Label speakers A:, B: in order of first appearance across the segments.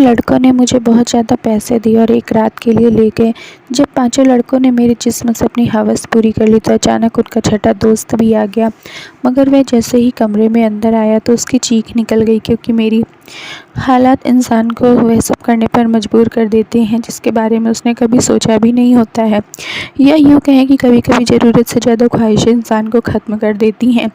A: लड़कों ने मुझे बहुत ज़्यादा पैसे दिए और एक रात के लिए ले गए। जब पाँचों लड़कों ने मेरे जिस्म से अपनी हवस पूरी कर ली तो अचानक उनका छठा दोस्त भी आ गया। मगर वह जैसे ही कमरे में अंदर आया तो उसकी चीख निकल गई, क्योंकि मेरी हालात इंसान को वह सब करने पर मजबूर कर देते हैं जिसके बारे में उसने कभी सोचा भी नहीं होता है। या यूँ कहें कि कभी कभी ज़रूरत से ज़्यादा ख्वाहिशें इंसान को ख़त्म कर देती हैं,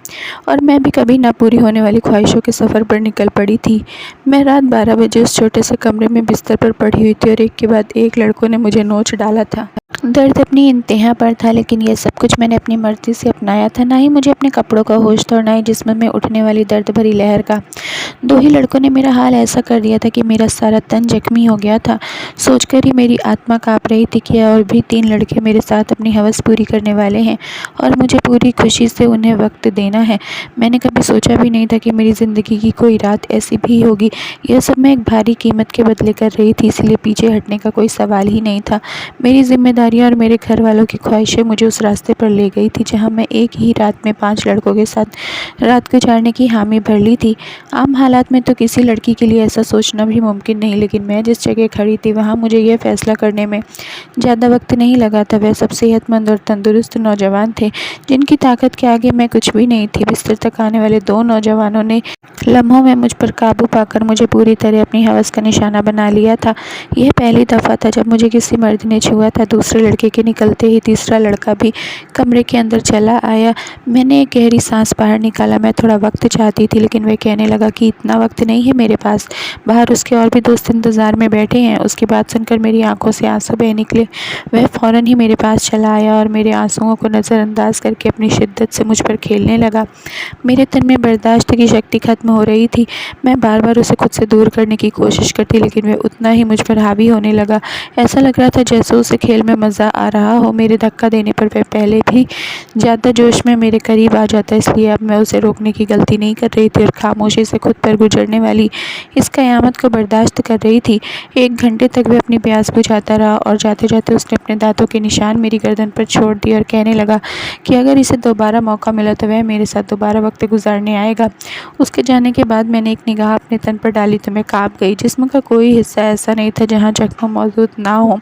A: और मैं भी कभी ना पूरी होने वाली ख्वाहिशों के सफ़र पर निकल पड़ी थी। मैं रात 12 बजे उस छोटे से कमरे में बिस्तर पर पड़ी हुई थी और एक के बाद एक लड़कों ने मुझे नोच डाला था। दर्द अपनी इंतहा पर था, लेकिन यह सब कुछ मैंने अपनी मर्ज़ी से अपनाया था। ना ही मुझे अपने कपड़ों का होश था और ना ही जिस्म में उठने वाली दर्द भरी लहर का। दो ही लड़कों ने मेरा हाल ऐसा कर दिया था कि मेरा सारा तन जख्मी हो गया था। सोचकर ही मेरी आत्मा काँप रही थी कि और भी 3 लड़के मेरे साथ अपनी हवस पूरी करने वाले हैं और मुझे पूरी खुशी से उन्हें वक्त देना है। मैंने कभी सोचा भी नहीं था कि मेरी ज़िंदगी की कोई रात ऐसी भी होगी। यह सब मैं एक भारी कीमत के बदले कर रही थी, इसलिए पीछे हटने का कोई सवाल ही नहीं था। मेरी जिम्मेदारियां और मेरे घर वालों की ख्वाहिशें मुझे उस रास्ते पर ले गई थी जहां मैं एक ही रात में 5 लड़कों के साथ रात गुजारने की हामी भर ली थी। आम हालात में तो किसी लड़की के लिए ऐसा सोचना भी मुमकिन नहीं, लेकिन मैं जिस जगह खड़ी थी वहाँ मुझे यह फैसला करने में ज़्यादा वक्त नहीं लगा था। वह सब सेहतमंद और तंदुरुस्त नौजवान थे जिनकी ताकत के आगे मैं कुछ भी नहीं थी। बिस्तर तक आने वाले 2 नौजवानों ने लम्हों में मुझ पर काबू पाकर मुझे पूरी तरह अपनी हवस का निशाना बना लिया था। यह पहली दफ़ा था जब मुझे किसी मर्द ने छुआ था। दूसरे लड़के के निकलते ही तीसरा लड़का भी कमरे के अंदर चला आया। मैंने एक गहरी सांस बाहर निकाला। मैं थोड़ा वक्त चाहती थी, लेकिन वह कहने लगा कि इतना वक्त नहीं है मेरे पास, बाहर उसके और भी दोस्त इंतज़ार में बैठे हैं। उसकी बात सुनकर मेरी आंखों से आंसू बह निकले। वह फ़ौरन ही मेरे पास चला आया और मेरे आंसुओं को नज़रअंदाज करके अपनी शिद्दत से मुझ पर खेलने लगा। मेरे तन में बर्दाश्त की शक्ति खत्म हो रही थी। मैं बार बार उसे खुद से दूर करने की कोशिश करती, लेकिन वह उतना ही मुझ पर हावी होने लगा। ऐसा लग रहा था जैसे उसे खेल में मज़ा आ रहा हो। मेरे धक्का देने पर वह पहले भी ज़्यादा जोश में मेरे करीब आ जाता, इसलिए अब मैं उसे रोकने की गलती नहीं कर रही थी और खामोशी से खुद पर गुजरने वाली इस क़यामत को बर्दाश्त कर रही थी। 1 घंटे तक वह अपनी प्यास बुझाता रहा और जाते जाते उसने अपने दांतों के निशान मेरी गर्दन पर छोड़ दिए और कहने लगा कि अगर इसे दोबारा मौका मिला तो वह मेरे साथ दोबारा वक्त गुजारने आएगा। उसके जाने के बाद मैंने एक निगाह अपने तन पर डाली तो मैं काँप गई। जिस्म का कोई हिस्सा ऐसा नहीं था जहाँ जख्म मौजूद ना हो।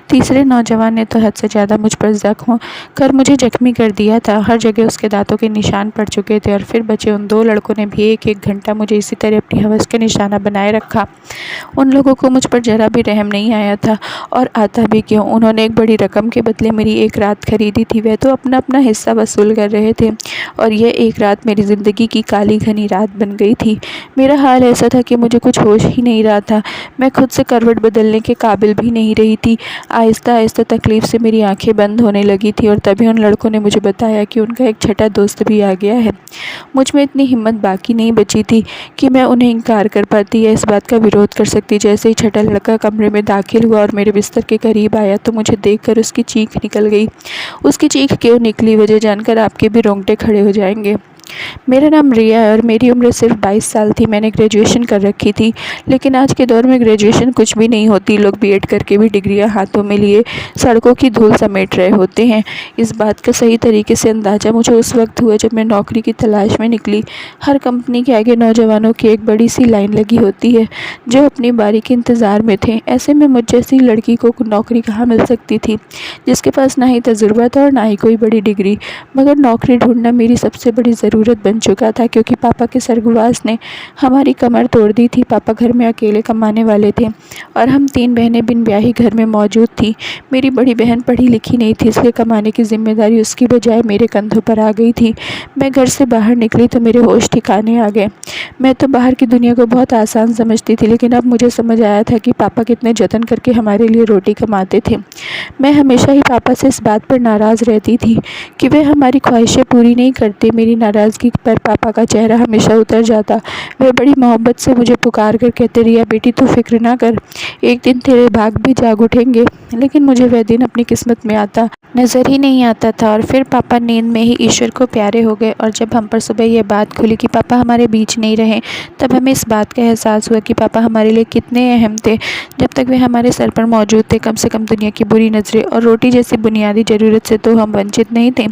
A: तीसरे नौजवान ने तो हद से ज़्यादा मुझ पर ज़ख्म कर मुझे जख्मी कर दिया था। हर जगह उसके दांतों के निशान पड़ चुके थे और फिर बचे उन 2 लड़कों ने भी एक घंटा मुझे इसी तरह अपनी हवस का निशाना बनाए रखा। उन लोगों को मुझ पर ज़रा भी रहम नहीं आया था, और आता भी क्यों। उन्होंने एक बड़ी रकम के बदले मेरी एक रात खरीदी थी। वह तो अपना अपना हिस्सा वसूल कर रहे थे और यह एक रात मेरी ज़िंदगी की काली घनी रात बन गई थी। मेरा हाल ऐसा था कि मुझे कुछ होश ही नहीं रहा था। मैं खुद से करवट बदलने के काबिल भी नहीं रही थी। आहिस्ता आहिस्ता तकलीफ़ से मेरी आंखें बंद होने लगी थी और तभी उन लड़कों ने मुझे बताया कि उनका एक छठा दोस्त भी आ गया है। मुझ में इतनी हिम्मत बाकी नहीं बची थी कि मैं उन्हें इनकार कर पाती या इस बात का विरोध कर सकती। जैसे ही छठा लड़का कमरे में दाखिल हुआ और मेरे बिस्तर के करीब आया तो मुझे देखकर उसकी चीख निकल गई। उसकी चीख क्यों निकली, वजह जानकर आपके भी रोंगटे खड़े हो जाएंगे। मेरा नाम रिया है और मेरी उम्र सिर्फ 22 साल थी। मैंने ग्रेजुएशन कर रखी थी, लेकिन आज के दौर में ग्रेजुएशन कुछ भी नहीं होती। लोग बीएड करके भी डिग्रियां हाथों में लिए सड़कों की धूल समेट रहे होते हैं। इस बात का सही तरीके से अंदाज़ा मुझे उस वक्त हुआ जब मैं नौकरी की तलाश में निकली। हर कंपनी के आगे नौजवानों की एक बड़ी सी लाइन लगी होती है जो अपनी बारी के इंतज़ार में थे। ऐसे में मुझ जैसी लड़की को नौकरी कहाँ मिल सकती थी, जिसके पास ना ही तजुर्बा था और ना ही कोई बड़ी डिग्री। मगर नौकरी ढूंढना मेरी सबसे बड़ी ज़रूरत बन चुका था, क्योंकि पापा के स्वर्गवास ने हमारी कमर तोड़ दी थी। पापा घर में अकेले कमाने वाले थे और हम 3 बहनें बिन ब्याही घर में मौजूद थी। मेरी बड़ी बहन पढ़ी लिखी नहीं थी, इसलिए कमाने की जिम्मेदारी उसकी बजाय मेरे कंधों पर आ गई थी। मैं घर से बाहर निकली तो मेरे होश ठिकाने आ गए। मैं तो बाहर की दुनिया को बहुत आसान समझती थी, लेकिन अब मुझे समझ आया था कि पापा कितने जतन करके हमारे लिए रोटी कमाते थे। मैं हमेशा ही पापा से इस बात पर नाराज़ रहती थी कि वे हमारी ख्वाहिशें पूरी नहीं करते। मेरी नाराज़गी पर पापा का चेहरा हमेशा उतर जाता। वे बड़ी मोहब्बत से मुझे पुकार कर कहते, रिया बेटी तू फिक्र ना कर, एक दिन तेरे भाग भी जाग उठेंगे। लेकिन मुझे वह दिन अपनी किस्मत में आता नज़र ही नहीं आता था। और फिर पापा नींद में ही ईश्वर को प्यारे हो गए और जब हम पर सुबह यह बात खुली कि पापा हमारे बीच नहीं रहे, तब हमें इस बात का एहसास हुआ कि पापा हमारे लिए कितने अहम थे। जब तक वे हमारे सर पर मौजूद थे, कम से कम दुनिया की बुरी नज़रें और रोटी जैसी बुनियादी ज़रूरत से तो हम वंचित नहीं थे।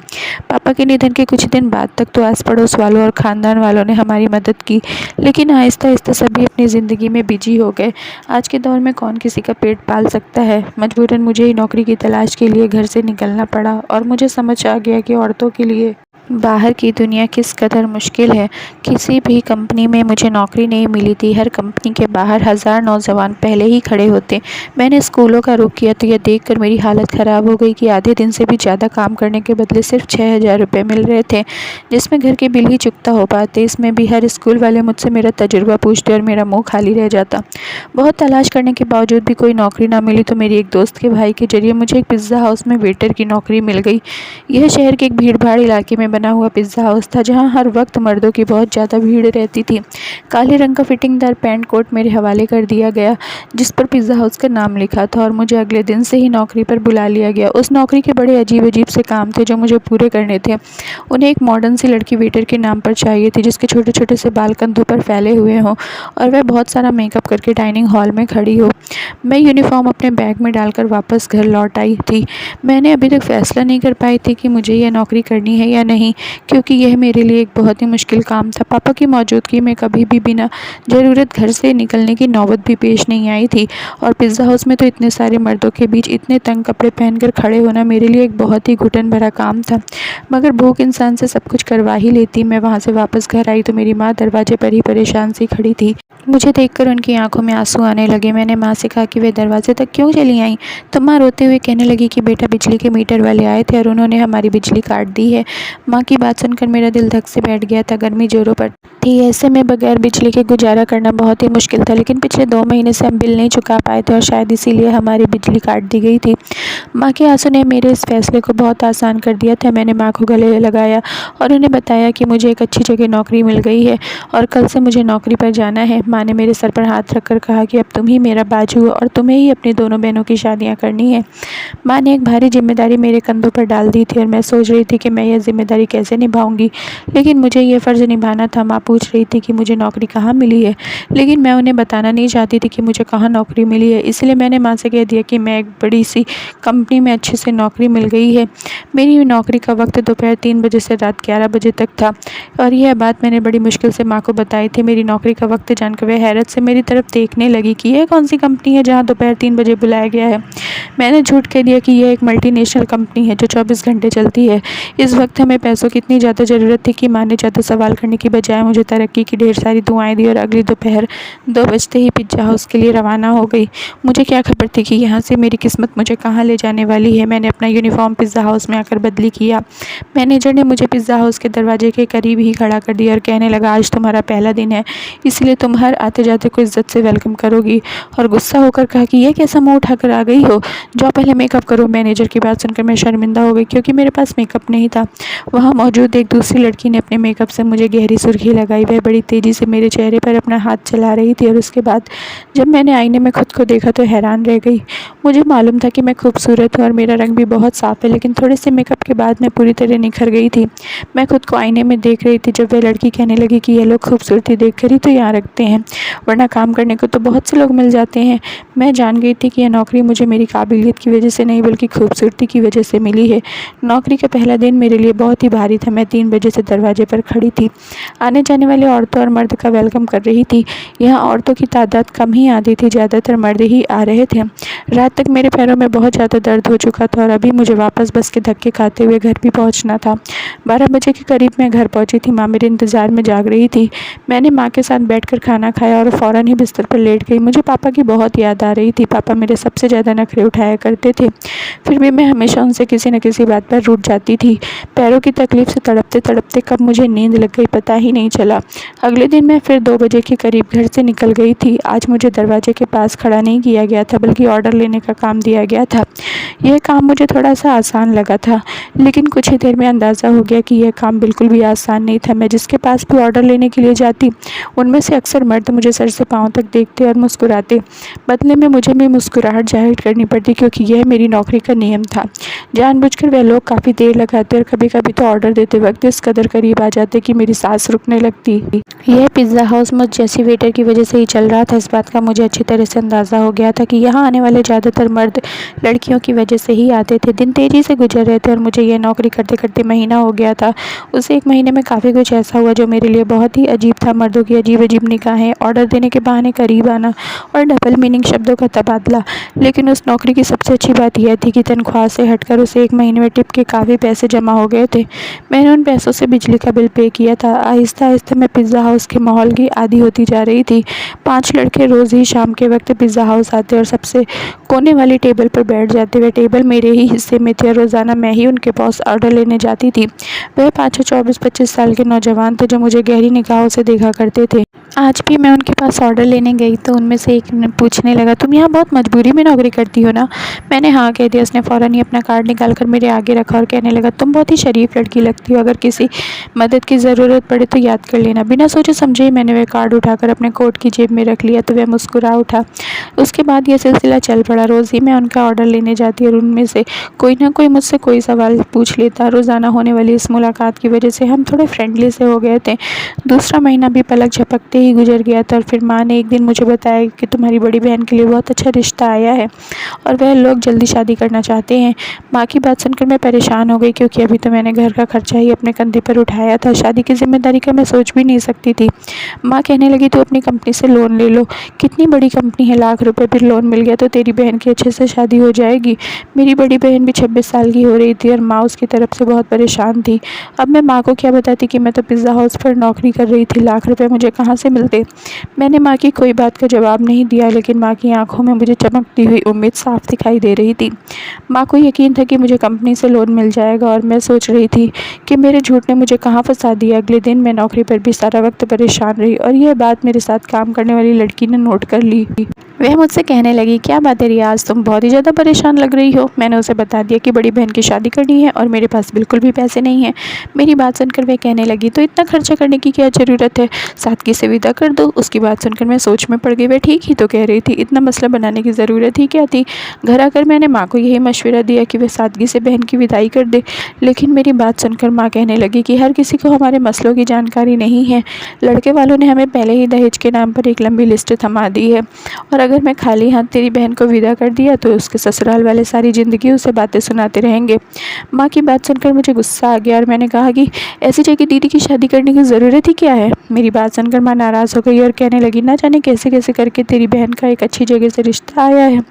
A: पापा के निधन के कुछ दिन बाद तक तो आस पड़ोस वालों और ख़ानदान वालों ने हमारी मदद की, लेकिन आहिस्ता-आहिस्ता सभी अपनी ज़िंदगी में बिज़ी हो गए। आज के दौर में कौन किसी का पेट पाल सकता है? मजबूरन मुझे ही नौकरी की तलाश के लिए घर से निकलना पड़ा और मुझे समझ आ गया कि औरतों के लिए बाहर की दुनिया किस कदर मुश्किल है। किसी भी कंपनी में मुझे नौकरी नहीं मिली थी। हर कंपनी के बाहर हज़ार नौजवान पहले ही खड़े होते। मैंने स्कूलों का रुख किया तो यह देखकर मेरी हालत ख़राब हो गई कि आधे दिन से भी ज़्यादा काम करने के बदले सिर्फ 6,000 रुपये मिल रहे थे, जिसमें घर के बिल ही चुकता हो पाते। इसमें भी हर स्कूल वाले मुझसे मेरा तजुर्बा पूछते और मेरा मुँह खाली रह जाता। बहुत तलाश करने के बावजूद भी कोई नौकरी ना मिली तो मेरी एक दोस्त के भाई के ज़रिए मुझे एक पिज़्ज़ा हाउस में वेटर की नौकरी मिल गई। यह शहर के एक भीड़-भाड़ इलाके में बना हुआ पिज़्ज़ा हाउस था, जहां हर वक्त मर्दों की बहुत ज़्यादा भीड़ रहती थी। काले रंग का फिटिंगदार पैंट कोट मेरे हवाले कर दिया गया, जिस पर पिज़्ज़ा हाउस का नाम लिखा था, और मुझे अगले दिन से ही नौकरी पर बुला लिया गया। उस नौकरी के बड़े अजीब-अजीब से काम थे जो मुझे पूरे करने थे। उन्हें एक मॉडर्न सी लड़की वेटर के नाम पर चाहिए थी, जिसके छोटे-छोटे से बाल कंधों पर फैले हुए हों और वह बहुत सारा मेकअप करके डाइनिंग हॉल में खड़ी हो। मैं यूनिफ़ॉर्म अपने बैग में डालकर वापस घर लौट आई थी। मैंने अभी तक फ़ैसला नहीं कर पाई थी कि मुझे यह नौकरी करनी है या नहीं, क्योंकि यह मेरे लिए एक बहुत ही मुश्किल काम था। पापा की मौजूदगी में कभी भी बिना ज़रूरत घर से निकलने की नौबत भी पेश नहीं आई थी, और पिज़्ज़ा हाउस में तो इतने सारे मर्दों के बीच इतने तंग कपड़े पहनकर खड़े होना मेरे लिए एक बहुत ही घुटन भरा काम था। मगर भूख इंसान से सब कुछ करवा ही लेती। मैं वहाँ से वापस घर आई तो मेरी माँ दरवाजे पर ही परेशान सी खड़ी थी। मुझे देखकर उनकी आंखों में आंसू आने लगे। मैंने माँ से कहा कि वे दरवाजे तक क्यों चली आईं? तो माँ रोते हुए कहने लगी कि बेटा, बिजली के मीटर वाले आए थे और उन्होंने हमारी बिजली काट दी है। माँ की बात सुनकर मेरा दिल धक से बैठ गया था। गर्मी जोरों पर थी, ऐसे में बगैर बिजली के गुजारा करना बहुत ही मुश्किल था। लेकिन पिछले 2 महीने से हम बिल नहीं चुका पाए थे और शायद इसीलिए हमारी बिजली काट दी गई थी। माँ के आंसू ने मेरे इस फैसले को बहुत आसान कर दिया था। मैंने माँ को गले लगाया और उन्हें बताया कि मुझे एक अच्छी जगह नौकरी मिल गई है और कल से मुझे नौकरी पर जाना है। माँ ने मेरे सर पर हाथ रखकर कहा कि अब तुम ही मेरा बाजू हो और तुम्हें ही अपनी दोनों बहनों की शादियाँ करनी है। माँ ने एक भारी जिम्मेदारी मेरे कंधों पर डाल दी थी और मैं सोच रही थी कि मैं यह जिम्मेदारी कैसे निभाऊंगी, लेकिन मुझे ये फ़र्ज़ निभाना था। माँ पूछ रही थी कि मुझे नौकरी कहाँ मिली है, लेकिन मैं उन्हें बताना नहीं चाहती थी कि मुझे कहाँ नौकरी मिली है। इसलिए मैंने माँ से कह दिया कि मैं एक बड़ी सी कंपनी में अच्छे से नौकरी मिल गई है। मेरी नौकरी का वक्त दोपहर 3 बजे से रात 11 बजे तक था, और यह बात मैंने बड़ी मुश्किल से माँ को बताई थी। मेरी नौकरी का वक्त जानकर वह हैरत से मेरी तरफ देखने लगी कि यह कौन सी कंपनी है जहाँ दोपहर 3 बजे बुलाया गया है। मैंने झूठ कह दिया कि यह एक मल्टीनेशनल कंपनी है जो 24 घंटे चलती है। इस वक्त हमें पैसों की इतनी ज़्यादा ज़रूरत थी कि माँ ने ज़्यादा सवाल करने की बजाय मुझे तरक्की की ढेर सारी दुआएं दी और अगली दोपहर 2 बजते ही पिज़्ज़ा हाउस के लिए रवाना हो गई। मुझे क्या खबर थी कि यहाँ से मेरी किस्मत मुझे कहाँ ले जाने वाली है। मैंने अपना यूनिफ़ॉर्म पिज़्ज़ा हाउस में आकर बदली किया। मैनेजर ने मुझे पिज़्ज़ा हाउस के दरवाजे के करीब ही खड़ा कर दिया और कहने लगा, आज तुम्हारा पहला दिन है, इसलिए तुम हर आते जाते को इज़्ज़त से वेलकम करोगी। और गुस्सा होकर कहा कि यह कैसा मुँह उठाकर आ गई हो, जाओ पहले मेकअप करो। मैनेजर की बात सुनकर मैं शर्मिंदा हो गई, क्योंकि मेरे पास मेकअप नहीं था। वहाँ मौजूद एक दूसरी लड़की ने अपने मेकअप से मुझे गहरी सुर्खी लगाई। वह बड़ी तेज़ी से मेरे चेहरे पर अपना हाथ चला रही थी और उसके बाद जब मैंने आईने में खुद को देखा तो हैरान रह गई। मुझे मालूम था कि मैं खूबसूरत हूँ और मेरा रंग भी बहुत साफ़ है, लेकिन थोड़े से मेकअप के बाद मैं पूरी तरह निखर गई थी। मैं खुद को आईने में देख रही थी जब वह लड़की कहने लगी कि ये लोग खूबसूरती देख कर ही तो यहाँ रखते हैं, वरना काम करने को तो बहुत से लोग मिल जाते हैं। मैं जान गई थी कि यह नौकरी मुझे मेरी काबिलियत की वजह से नहीं बल्कि खूबसूरती की वजह से मिली है। नौकरी का पहला दिन मेरे लिए बहुत ही भारी था। मैं 3 बजे से दरवाजे पर खड़ी थी, आने जाने वाले औरतों और मर्द का वेलकम कर रही थी। यहाँ औरतों की तादाद कम ही आती थी, ज़्यादातर मर्द ही आ रहे थे। रात तक मेरे पैरों में बहुत ज़्यादा दर्द हो चुका था और अभी मुझे वापस बस के धक्के खाते हुए घर भी पहुँचना था। 12 बजे के करीब मैं घर पहुँची थी। माँ मेरे इंतज़ार में जाग रही थी। मैंने माँ के साथ बैठकर खाना खाया और फ़ौरन ही बिस्तर पर लेट गई। मुझे पापा की बहुत याद आ रही थी। पापा मेरे सबसे ज़्यादा नखरे उठाया करते थे, फिर भी मैं हमेशा उनसे किसी न किसी बात पर रूठ जाती थी। पैरों की तकलीफ़ से तड़पते तड़पते कब मुझे नींद लग गई पता ही नहीं चला। अगले दिन मैं फिर 2 बजे के करीब घर से निकल गई थी। आज मुझे दरवाजे के पास खड़ा नहीं किया गया था, बल्कि ऑर्डर लेने का काम दिया गया था। यह काम मुझे थोड़ा सा आसान लगा था, लेकिन कुछ ही देर में अंदाज़ा हो गया कि यह काम बिल्कुल भी आसान नहीं था। मैं जिसके पास भी ऑर्डर लेने के लिए जाती, उनमें से अक्सर मर्द मुझे सर से पाँव तक देखते और मुस्कुराते। बदले में मुझे भी मुस्कुराहट जाहिर करनी पड़ती, क्योंकि यह मेरी नौकरी का नियम था। जानबूझकर वह लोग काफ़ी देर लगाते और कभी-कभी तो ऑर्डर देते वक्त इस कदर करीब आ जाते कि मेरी सांस रुकने लगती। यह पिज़्ज़ा हाउस मुझ जैसी वेटर की वजह से ही चल रहा था। इस बात का मुझे अच्छी तरह से अंदाज़ा हो गया था कि यहाँ आने वाले ज़्यादातर मर्द लड़कियों की वजह से ही आते थे। दिन तेज़ी से गुजर रहे थे और मुझे ये नौकरी करते करते महीना हो गया था। उस 1 महीने में काफ़ी कुछ ऐसा हुआ जो मेरे लिए बहुत ही अजीब था। मर्दों की अजीब-अजीब निगाहें, ऑर्डर देने के बहाने करीब आना और डबल मीनिंग शब्दों का तबादला। लेकिन उस नौकरी की सबसे अच्छी बात यह थी कि तनख्वाह से हटकर उस 1 महीने में टिप के काफ़ी पैसे जमा हो गए थे। मैंने उन पैसों से बिजली का बिल पे किया था। आहिस्ता-आहिस्ता मैं पिज़्ज़ा हाउस के माहौल की आदी होती जा रही थी। 5 लड़के रोज़ ही शाम के वक्त पिज़्ज़ा हाउस आते और सबसे कोने वाली टेबल पर बैठ जाते। वह टेबल मेरे ही हिस्से में थी और रोज़ाना मैं ही उनके पास ऑर्डर लेने जाती थी। वह 5 24-25 साल के नौजवान थे जो मुझे गहरी निगाहों से देखा करते थे। आज भी मैं उनके पास ऑर्डर लेने गई तो उनमें से एक ने पूछने लगा, तुम यहाँ बहुत मजबूरी में नौकरी करती हो ना? मैंने हाँ कह दिया। उसने फ़ौरन ही अपना कार्ड निकाल कर मेरे आगे रखा और कहने लगा, तुम बहुत ही शरीफ लड़की लगती हो, अगर किसी मदद की ज़रूरत पड़े तो याद कर लेना। बिना सोचे समझे ही मैंने वह कार्ड उठाकर अपने कोट की जेब में रख लिया तो वह मुस्कुरा उठा। उसके बाद यह सिलसिला चल पड़ा। रोज़ ही मैं उनका ऑर्डर लेने जाती और उनमें से कोई ना कोई मुझसे कोई सवाल पूछ लेता। रोज़ाना होने वाली इस मुलाकात की वजह से हम थोड़े फ्रेंडली से हो गए थे। दूसरा महीना भी पलक झपकते ही गुजर गया था और फिर माँ ने एक दिन मुझे बताया कि तुम्हारी बड़ी बहन के लिए बहुत अच्छा रिश्ता आया है और वह लोग जल्दी शादी करना चाहते हैं। माँ की बात सुनकर मैं परेशान हो गई क्योंकि अभी तो मैंने घर का खर्चा ही अपने कंधे पर उठाया था। शादी की जिम्मेदारी का मैं सोच भी नहीं सकती थी। माँ कहने लगी, तू अपनी कंपनी से लोन ले लो। कितनी बड़ी कंपनी है, लाख रुपए पर लोन मिल गया तो तेरी बहन की अच्छे से शादी हो जाएगी। मेरी बड़ी बहन भी 26 साल की हो रही थी और माँ उसकी तरफ से बहुत परेशान थी। अब मैं माँ को क्या बताती कि मैं तो पिज़्ज़ा हाउस पर नौकरी कर रही थी, लाख रुपए मुझे कहाँ से मिलते। मैंने माँ की कोई बात का जवाब नहीं दिया, लेकिन माँ की आंखों में मुझे चमकती हुई उम्मीद साफ दिखाई दे रही थी। माँ को यकीन था कि मुझे कंपनी से लोन मिल जाएगा और मैं सोच रही थी कि मेरे झूठ ने मुझे कहाँ फंसा दिया। अगले दिन मैं नौकरी पर भी सारा वक्त परेशान रही और यह बात मेरे साथ काम करने वाली लड़की ने नोट कर ली। वह मुझसे कहने लगी, क्या बात है रियाज, तुम बहुत ही ज़्यादा परेशान लग रही हो। मैंने उसे बता दिया कि बड़ी बहन की शादी करनी है और मेरे पास बिल्कुल भी पैसे नहीं हैं। मेरी बात सुनकर वह कहने लगी, तो इतना खर्चा करने की क्या ज़रूरत है, सादगी से विदा कर दो। उसकी बात सुनकर मैं सोच में पड़ गई। वह ठीक ही तो कह रही थी, इतना मसला बनाने की ज़रूरत ही क्या थी। घर आकर मैंने माँ को यही मशवरा दिया कि वह सादगी से बहन की विदाई कर दे, लेकिन मेरी बात सुनकर माँ कहने लगी कि हर किसी को हमारे मसलों की जानकारी नहीं है। लड़के वालों ने हमें पहले ही दहेज के नाम पर एक लंबी लिस्ट थमा दी है और अगर मैं खाली हाथ तेरी बहन को विदा कर दिया तो उसके ससुराल वाले सारी ज़िंदगी उसे बातें सुनाते रहेंगे। माँ की बात सुनकर मुझे गुस्सा आ गया और मैंने कहा कि ऐसी जगह दीदी की शादी करने की ज़रूरत ही क्या है। मेरी बात सुनकर माँ नाराज़ हो गई और कहने लगी, ना जाने कैसे कैसे करके तेरी बहन का एक अच्छी जगह से रिश्ता आया है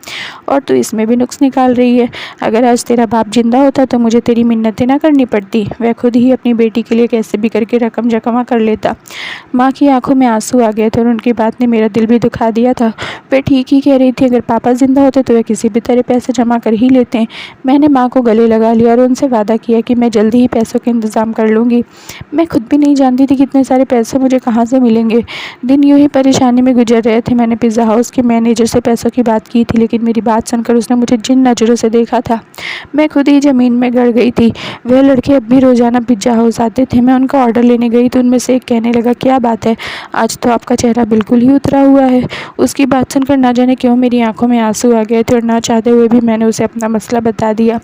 A: और तू इसमें भी नुक्स निकाल रही है। अगर आज तेरा बाप जिंदा होता तो मुझे तेरी मिन्नतें ना करनी पड़ती, वह खुद ही अपनी बेटी के लिए कैसे भी करके रकम जमा कर लेता। माँ की आंखों में आंसू आ गए थे और उनकी बात ने मेरा दिल भी दुखा दिया था। वे ठीक ही कह रही थी, अगर पापा जिंदा होते तो वे किसी भी तरह पैसे जमा कर ही लेते। मैंने माँ को गले लगा लिया और उनसे वादा किया कि मैं जल्दी ही पैसों के इंतज़ाम कर लूँगी। मैं खुद भी नहीं जानती थी कितने सारे पैसे मुझे कहाँ से मिलेंगे। दिन यूँ ही परेशानी में गुजर रहे थे। मैंने पिज़्ज़ा हाउस के मैनेजर से पैसों की बात की थी, लेकिन मेरी बात सुनकर उसने मुझे जिन नज़रों से देखा था मैं खुद ही ज़मीन में गड़ गई थी। वह लड़के अब भी रोज़ाना पिज़्ज़ा हाउस आते थे। मैं उनका ऑर्डर लेने गई तो उनमें से एक कहने लगा, क्या बात है, आज तो आपका चेहरा बिल्कुल ही उतरा हुआ है। उसकी बात सुनकर ना जाने क्यों मेरी आंखों में आंसू आ गए थे और ना चाहते हुए भी मैंने उसे अपना मसला बता दिया।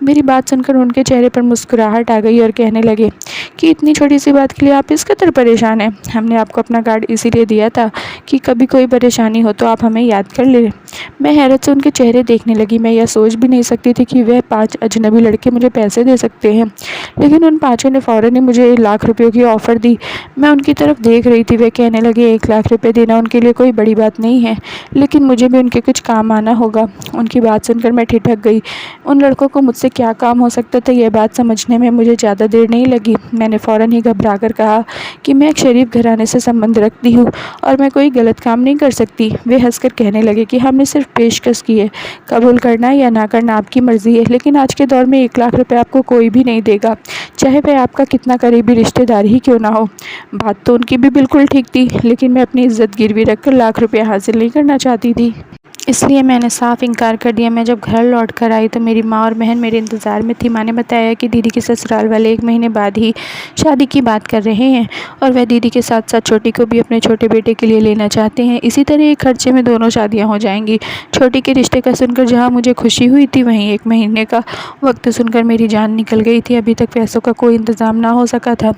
A: मेरी बात सुनकर उनके चेहरे पर मुस्कुराहट आ गई और कहने लगे कि इतनी छोटी सी बात के लिए आप इस कदर परेशान हैं। हमने आपको अपना कार्ड इसीलिए दिया था कि कभी कोई परेशानी हो तो आप हमें याद कर लें। मैं हैरत से उनके चेहरे देखने लगी। मैं यह सोच भी नहीं सकती थी कि वह 5 अजनबी लड़के मुझे पैसे दे सकते हैं, लेकिन उन पाँचों ने फ़ौरन ही मुझे 1 लाख रुपयों की ऑफ़र दी। मैं उनकी तरफ देख रही थी। वे कहने लगे, 1 लाख रुपये देना उनके लिए कोई बड़ी बात नहीं है, लेकिन मुझे भी उनके कुछ काम आना होगा। उनकी बात सुनकर मैं ठिठक गई। उन लड़कों को मुझसे क्या काम हो सकता था, यह बात समझने में मुझे ज़्यादा देर नहीं लगी। मैंने फ़ौरन ही घबरा कर कहा कि मैं एक शरीफ घराने से संबंध रखती हूँ और मैं कोई गलत काम नहीं कर सकती। वे हंसकर कहने लगे कि हमने सिर्फ पेशकश की है, कबूल करना या ना करना आपकी मर्ज़ी है, लेकिन आज के दौर में 1 लाख रुपये आपको कोई भी नहीं देगा, चाहे वह आपका कितना करीबी रिश्तेदार ही क्यों ना हो। बात तो उनकी भी बिल्कुल ठीक थी, लेकिन मैं अपनी इज्जत गिरवी रखकर लाख रुपये हासिल नहीं करना चाहती थी, इसलिए मैंने साफ इनकार कर दिया। मैं जब घर लौट कर आई तो मेरी माँ और बहन मेरे इंतज़ार में थी। माँ ने बताया कि दीदी के ससुराल वाले 1 महीने बाद ही शादी की बात कर रहे हैं और वह दीदी के साथ साथ छोटी को भी अपने छोटे बेटे के लिए लेना चाहते हैं। इसी तरह एक खर्चे में दोनों शादियां हो जाएंगी। छोटी के रिश्ते का सुनकर जहाँ मुझे खुशी हुई थी, वहीं 1 महीने का वक्त सुनकर मेरी जान निकल गई थी। अभी तक पैसों का कोई इंतज़ाम ना हो सका था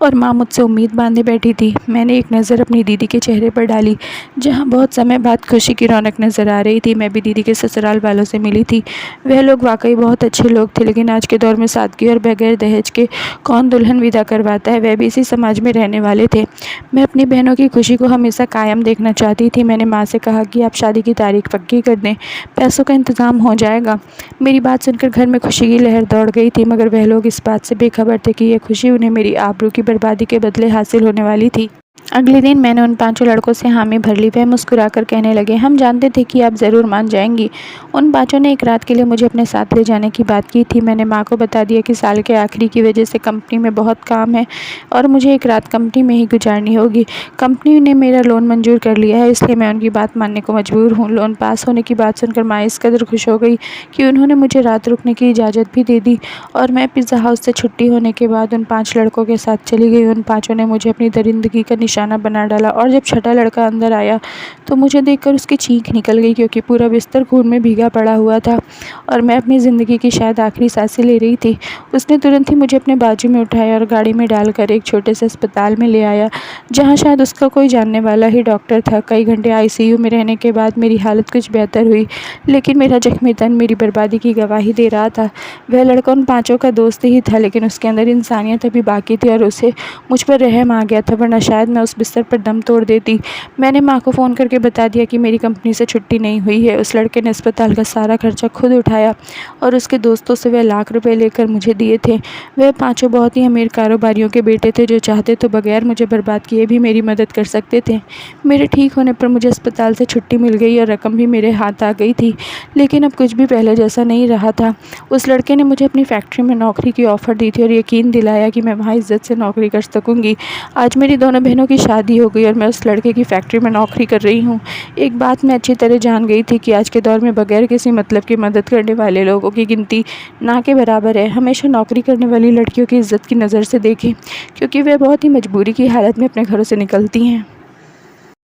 A: और माँ मुझसे उम्मीद बांधे बैठी थी। मैंने एक नज़र अपनी दीदी के चेहरे पर डाली, जहाँ बहुत समय बाद खुशी की रौनक नज़र आ रही थी। मैं भी दीदी के ससुराल वालों से मिली थी। वह लोग वाकई बहुत अच्छे लोग थे, लेकिन आज के दौर में सादगी और बगैर दहेज के कौन दुल्हन विदा करवाता है। वह भी इसी समाज में रहने वाले थे। मैं अपनी बहनों की खुशी को हमेशा कायम देखना चाहती थी। मैंने माँ से कहा कि आप शादी की तारीख पक्की कर दें, पैसों का इंतज़ाम हो जाएगा। मेरी बात सुनकर घर में खुशी की लहर दौड़ गई थी, मगर वह लोग इस बात से बेखबर थे कि यह खुशी उन्हें मेरी आबरू की बर्बादी के बदले हासिल होने वाली थी। अगले दिन मैंने उन 5 लड़कों से हामी भर ली। वह मुस्कुराकर कहने लगे, हम जानते थे कि आप ज़रूर मान जाएंगी। उन 5 ने एक रात के लिए मुझे अपने साथ ले जाने की बात की थी। मैंने माँ को बता दिया कि साल के आखिरी की वजह से कंपनी में बहुत काम है और मुझे एक रात कंपनी में ही गुजारनी होगी। कंपनी ने मेरा लोन मंजूर कर लिया है, इसलिए मैं उनकी बात मानने को मजबूर हूँ। लोन पास होने की बात सुनकर माँ इस कदर खुश हो गई कि उन्होंने मुझे रात रुकने की इजाज़त भी दे दी और मैं पिज़्ज़ा हाउस से छुट्टी होने के बाद उन 5 लड़कों के साथ चली गई। उन 5 ने मुझे अपनी दरिंदगी का निशाना बना डाला और जब छठा लड़का अंदर आया तो मुझे देखकर उसकी चीख निकल गई, क्योंकि पूरा बिस्तर खून में भीगा पड़ा हुआ था और मैं अपनी ज़िंदगी की शायद आखिरी सांसें ले रही थी। उसने तुरंत ही मुझे अपने बाजू में उठाया और गाड़ी में डालकर एक छोटे से अस्पताल में ले आया, जहाँ शायद उसका कोई जानने वाला ही डॉक्टर था। कई घंटे आईसीयू में रहने के बाद मेरी हालत कुछ बेहतर हुई, लेकिन मेरा जख्मी तन मेरी बर्बादी की गवाही दे रहा था। वह लड़का उन 5 का दोस्त ही था, लेकिन उसके अंदर इंसानियत अभी बाकी थी और उसे मुझ पर रहम आ गया था, वरना शायद मैं उस बिस्तर पर दम तोड़ देती। मैंने माँ को फ़ोन करके बता दिया कि मेरी कंपनी से छुट्टी नहीं हुई है। उस लड़के ने अस्पताल का सारा खर्चा खुद उठाया और उसके दोस्तों से वह लाख रुपए लेकर मुझे दिए थे। वह 5 बहुत ही अमीर कारोबारियों के बेटे थे, जो चाहते तो बगैर मुझे बर्बाद किए भी मेरी मदद कर सकते थे। मेरे ठीक होने पर मुझे अस्पताल से छुट्टी मिल गई और रकम भी मेरे हाथ आ गई थी, लेकिन अब कुछ भी पहले जैसा नहीं रहा था। उस लड़के ने मुझे अपनी फैक्ट्री में नौकरी की ऑफ़र दी थी और यकीन दिलाया कि मैं वहाँ इज़्ज़त से नौकरी कर सकूँगी। आज मेरी दोनों बहनों की शादी हो गई और मैं उस लड़के की फैक्ट्री में नौकरी कर रही हूँ। एक बात मैं अच्छी तरह जान गई थी कि आज के दौर में बगैर किसी मतलब की मदद करने वाले लोगों की गिनती ना के बराबर है। हमेशा नौकरी करने वाली लड़कियों की इज़्ज़त की नज़र से देखें, क्योंकि वे बहुत ही मजबूरी की हालत में अपने घरों से निकलती हैं।